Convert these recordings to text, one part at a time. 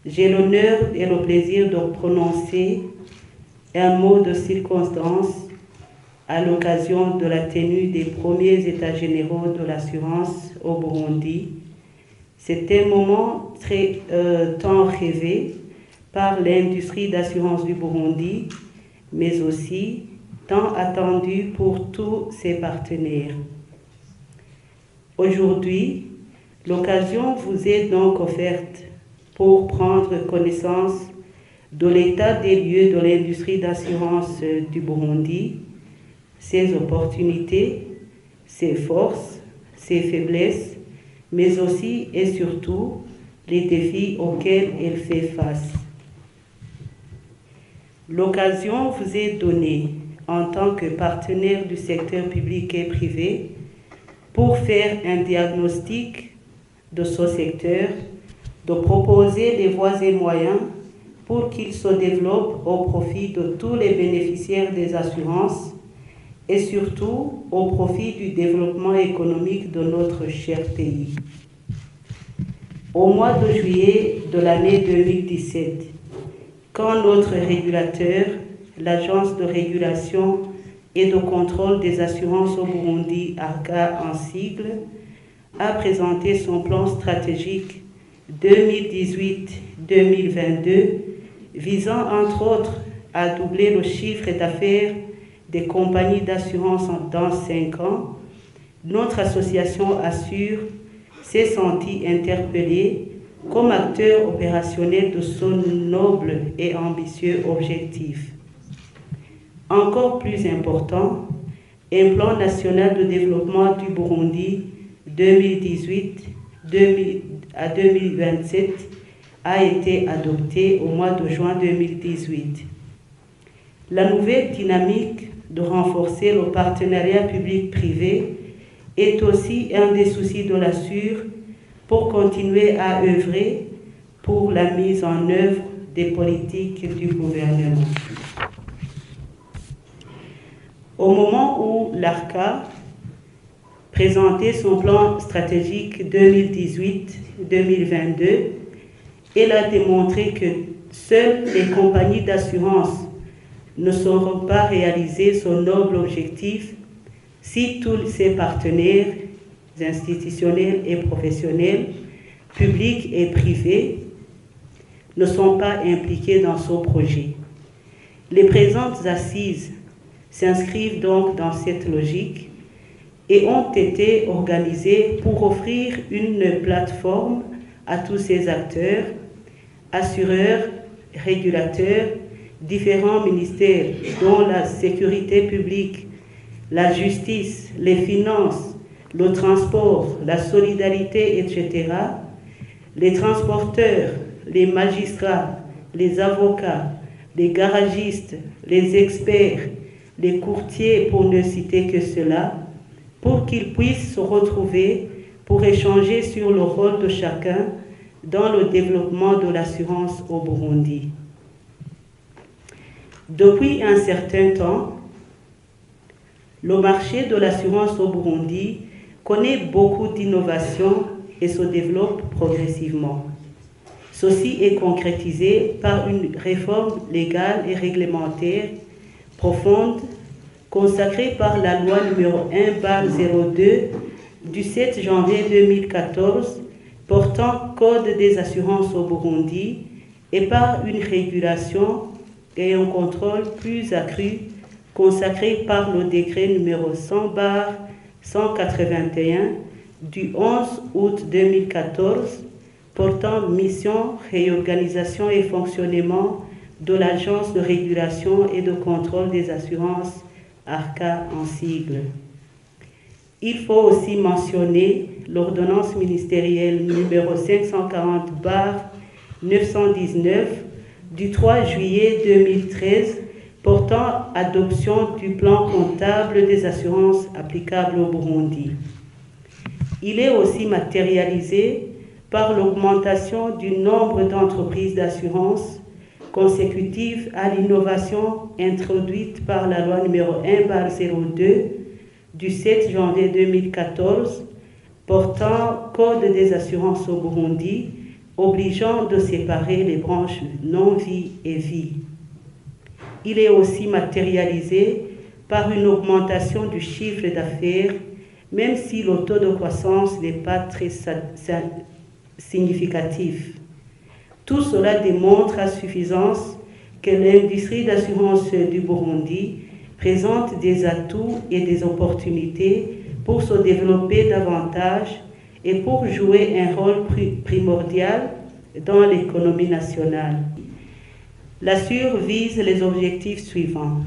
j'ai l'honneur et le plaisir de prononcer un mot de circonstance à l'occasion de la tenue des premiers États généraux de l'assurance au Burundi. C'est un moment très tant rêvé par l'industrie d'assurance du Burundi, mais aussi tant attendu pour tous ses partenaires. Aujourd'hui, l'occasion vous est donc offerte pour prendre connaissance de l'état des lieux de l'industrie d'assurance du Burundi, ses opportunités, ses forces, ses faiblesses, mais aussi et surtout les défis auxquels elle fait face. L'occasion vous est donnée en tant que partenaire du secteur public et privé pour faire un diagnostic de ce secteur, de proposer les voies et moyens pour qu'il se développe au profit de tous les bénéficiaires des assurances et surtout au profit du développement économique de notre cher pays. Au mois de juillet de l'année 2017, quand notre régulateur, l'Agence de régulation et de contrôle des assurances au Burundi, ARCA en sigle, a présenté son plan stratégique 2018-2022, visant entre autres à doubler le chiffre d'affaires des compagnies d'assurance dans 5 ans, notre association Assure s'est sentie interpellée comme acteur opérationnel de ce noble et ambitieux objectif. Encore plus important, un plan national de développement du Burundi 2018 à 2027 a été adopté au mois de juin 2018. La nouvelle dynamique de renforcer le partenariat public-privé est aussi un des soucis de l'Assure pour continuer à œuvrer pour la mise en œuvre des politiques du gouvernement. Au moment où l'ARCA présentait son plan stratégique 2018-2022, elle a démontré que seules les compagnies d'assurance ne sauront pas réaliser son noble objectif si tous ses partenaires institutionnels et professionnels, publics et privés, ne sont pas impliqués dans ce projet. Les présentes assises s'inscrivent donc dans cette logique et ont été organisées pour offrir une plateforme à tous ces acteurs, assureurs, régulateurs, différents ministères dont la sécurité publique, la justice, les finances, le transport, la solidarité, etc., les transporteurs, les magistrats, les avocats, les garagistes, les experts, les courtiers, pour ne citer que cela, pour qu'ils puissent se retrouver pour échanger sur le rôle de chacun dans le développement de l'assurance au Burundi. Depuis un certain temps, le marché de l'assurance au Burundi connaît beaucoup d'innovations et se développe progressivement. Ceci est concrétisé par une réforme légale et réglementaire profonde consacrée par la loi numéro 1/02 du 7 janvier 2014 portant Code des assurances au Burundi et par une régulation et un contrôle plus accru consacré par le décret numéro 100/181 du 11 août 2014 portant mission, réorganisation et fonctionnement de l'Agence de régulation et de contrôle des assurances, ARCA en sigle. Il faut aussi mentionner l'ordonnance ministérielle numéro 540/919 du 3 juillet 2013 portant adoption du plan comptable des assurances applicables au Burundi. Il est aussi matérialisé par l'augmentation du nombre d'entreprises d'assurance consécutive à l'innovation introduite par la loi numéro 1/02 du 7 janvier 2014 portant Code des assurances au Burundi obligeant de séparer les branches non-vie et vie. Il est aussi matérialisé par une augmentation du chiffre d'affaires, même si le taux de croissance n'est pas très significatif. Tout cela démontre à suffisance que l'industrie d'assurance du Burundi présente des atouts et des opportunités pour se développer davantage et pour jouer un rôle primordial dans l'économie nationale. L'Assure vise les objectifs suivants.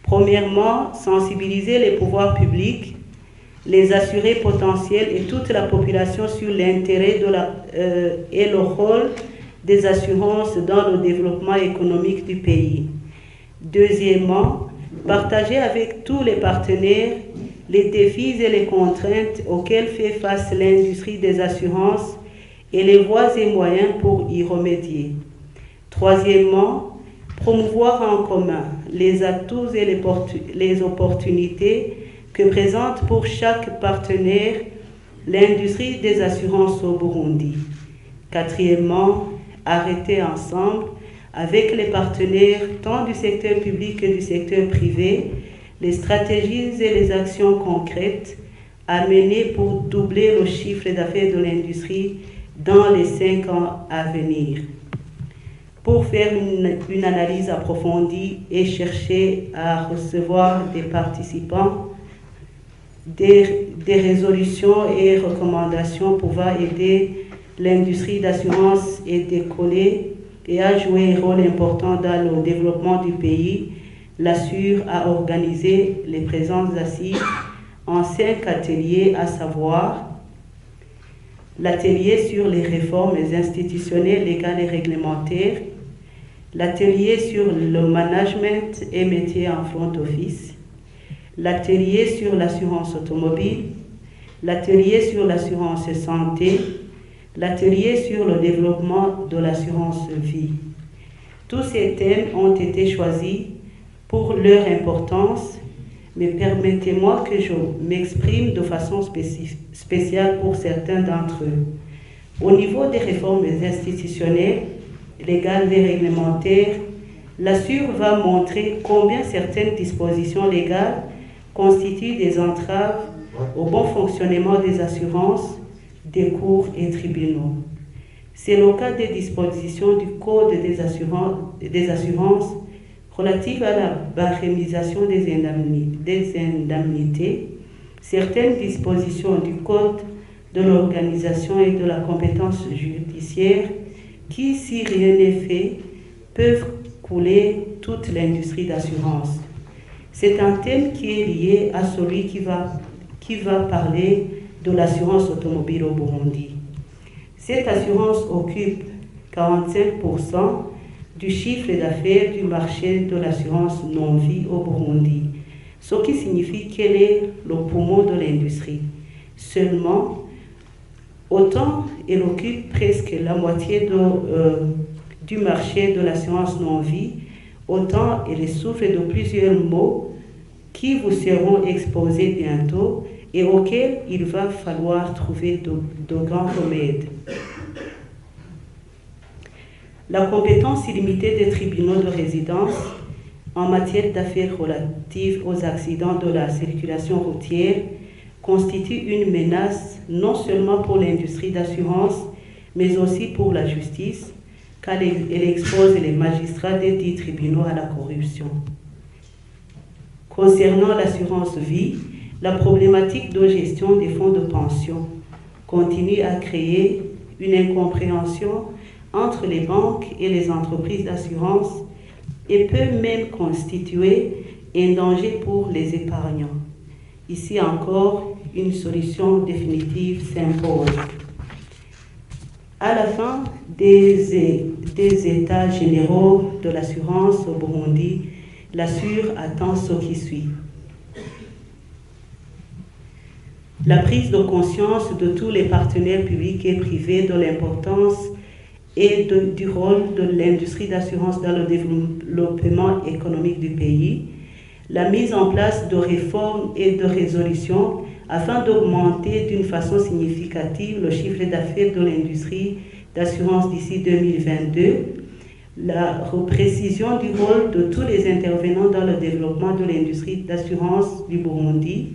Premièrement, sensibiliser les pouvoirs publics, les assurés potentiels et toute la population sur l'intérêt et le rôle des assurances dans le développement économique du pays. Deuxièmement, partager avec tous les partenaires les défis et les contraintes auxquels fait face l'industrie des assurances et les voies et moyens pour y remédier. Troisièmement, promouvoir en commun les atouts et les opportunités que présente pour chaque partenaire l'industrie des assurances au Burundi. Quatrièmement, arrêter ensemble avec les partenaires tant du secteur public que du secteur privé les stratégies et les actions concrètes à mener pour doubler le chiffre d'affaires de l'industrie dans les 5 ans à venir. Pour faire une analyse approfondie et chercher à recevoir des participants, des résolutions et recommandations pouvant aider l'industrie d'assurance et décoller et à jouer un rôle important dans le développement du pays, l'Assure a organisé les présentes assises en 5 ateliers, à savoir l'atelier sur les réformes institutionnelles, légales et réglementaires, l'atelier sur le management et métiers en front office, l'atelier sur l'assurance automobile, l'atelier sur l'assurance santé, l'atelier sur le développement de l'assurance vie. Tous ces thèmes ont été choisis pour leur importance, mais permettez-moi que je m'exprime de façon spéciale pour certains d'entre eux. Au niveau des réformes institutionnelles, légales et réglementaires, l'Assure va montrer combien certaines dispositions légales constituent des entraves au bon fonctionnement des assurances, des cours et tribunaux. C'est le cas des dispositions du Code des assurances relatives à la barémisation des indemnités, certaines dispositions du Code de l'organisation et de la compétence judiciaire qui, si rien n'est fait, peuvent couler toute l'industrie d'assurance. C'est un thème qui est lié à celui qui va parler de l'assurance automobile au Burundi. Cette assurance occupe 45% du chiffre d'affaires du marché de l'assurance non-vie au Burundi, ce qui signifie qu'elle est le poumon de l'industrie. Seulement, autant elle occupe presque la moitié du marché de l'assurance non-vie, autant elle souffre de plusieurs maux qui vous seront exposés bientôt et auxquels il va falloir trouver de grands remèdes. La compétence illimitée des tribunaux de résidence en matière d'affaires relatives aux accidents de la circulation routière constitue une menace non seulement pour l'industrie d'assurance, mais aussi pour la justice, car elle expose les magistrats des dits tribunaux à la corruption. Concernant l'assurance vie, la problématique de gestion des fonds de pension continue à créer une incompréhension entre les banques et les entreprises d'assurance et peut même constituer un danger pour les épargnants. Ici encore, une solution définitive s'impose. À la fin des états généraux de l'assurance au Burundi, l'Assure attend ce qui suit. La prise de conscience de tous les partenaires publics et privés de l'importance et du rôle de l'industrie d'assurance dans le développement économique du pays, la mise en place de réformes et de résolutions afin d'augmenter d'une façon significative le chiffre d'affaires de l'industrie d'assurance d'ici 2022, la précision du rôle de tous les intervenants dans le développement de l'industrie d'assurance du Burundi,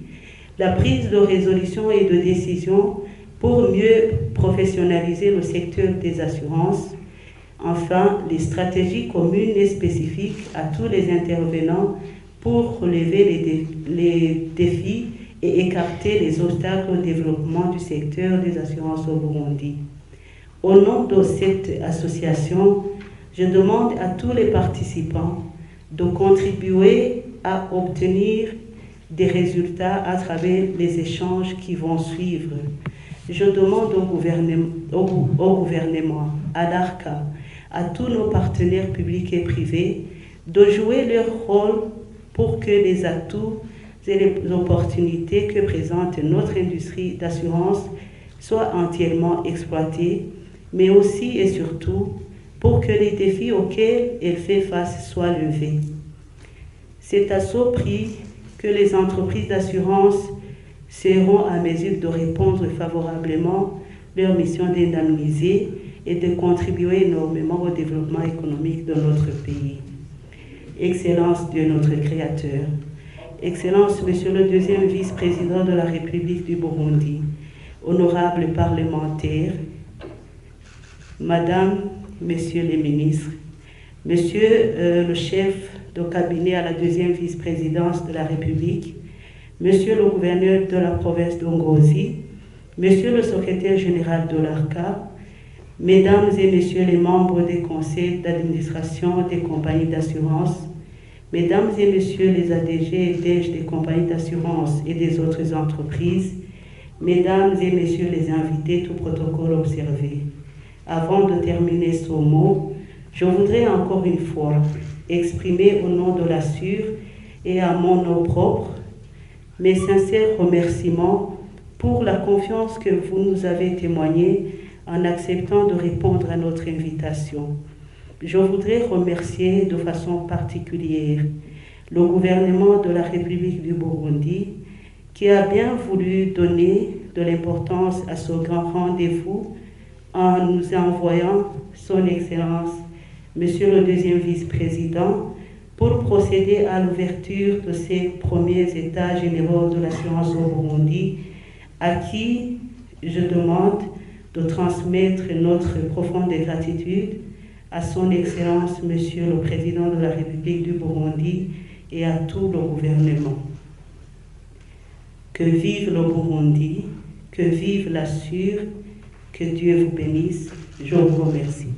la prise de résolution et de décision pour mieux professionnaliser le secteur des assurances, enfin les stratégies communes et spécifiques à tous les intervenants pour relever les défis et écarter les obstacles au développement du secteur des assurances au Burundi. Au nom de cette association, je demande à tous les participants de contribuer à obtenir des résultats à travers les échanges qui vont suivre. Je demande au gouvernement, à l'ARCA, à tous nos partenaires publics et privés de jouer leur rôle pour que les atouts et les opportunités que présente notre industrie d'assurance soient entièrement exploités, mais aussi et surtout pour que les défis auxquels elle fait face soient levés. C'est à ce prix que les entreprises d'assurance seront à mesure de répondre favorablement leur mission d'indemniser et de contribuer énormément au développement économique de notre pays. Excellence de notre Créateur, Excellence, Monsieur le deuxième vice-président de la République du Burundi, honorables parlementaires, Madame, Messieurs les ministres, Monsieur le chef de cabinet à la deuxième vice-présidence de la République, Monsieur le gouverneur de la province d'Ongozi, Monsieur le secrétaire général de l'ARCA, Mesdames et Messieurs les membres des conseils d'administration des compagnies d'assurance, Mesdames et Messieurs les ADG et DG des compagnies d'assurance et des autres entreprises, Mesdames et Messieurs les invités, tout protocole observé. Avant de terminer ce mot, je voudrais encore une fois exprimer au nom de l'Assure et à mon nom propre mes sincères remerciements pour la confiance que vous nous avez témoignée en acceptant de répondre à notre invitation. Je voudrais remercier de façon particulière le gouvernement de la République du Burundi qui a bien voulu donner de l'importance à ce grand rendez-vous en nous envoyant son Excellence, Monsieur le deuxième vice-président, pour procéder à l'ouverture de ces premiers états généraux de l'assurance au Burundi, à qui je demande de transmettre notre profonde gratitude à son Excellence, Monsieur le Président de la République du Burundi et à tout le gouvernement. Que vive le Burundi, que vive l'Assure, que Dieu vous bénisse. Je vous remercie.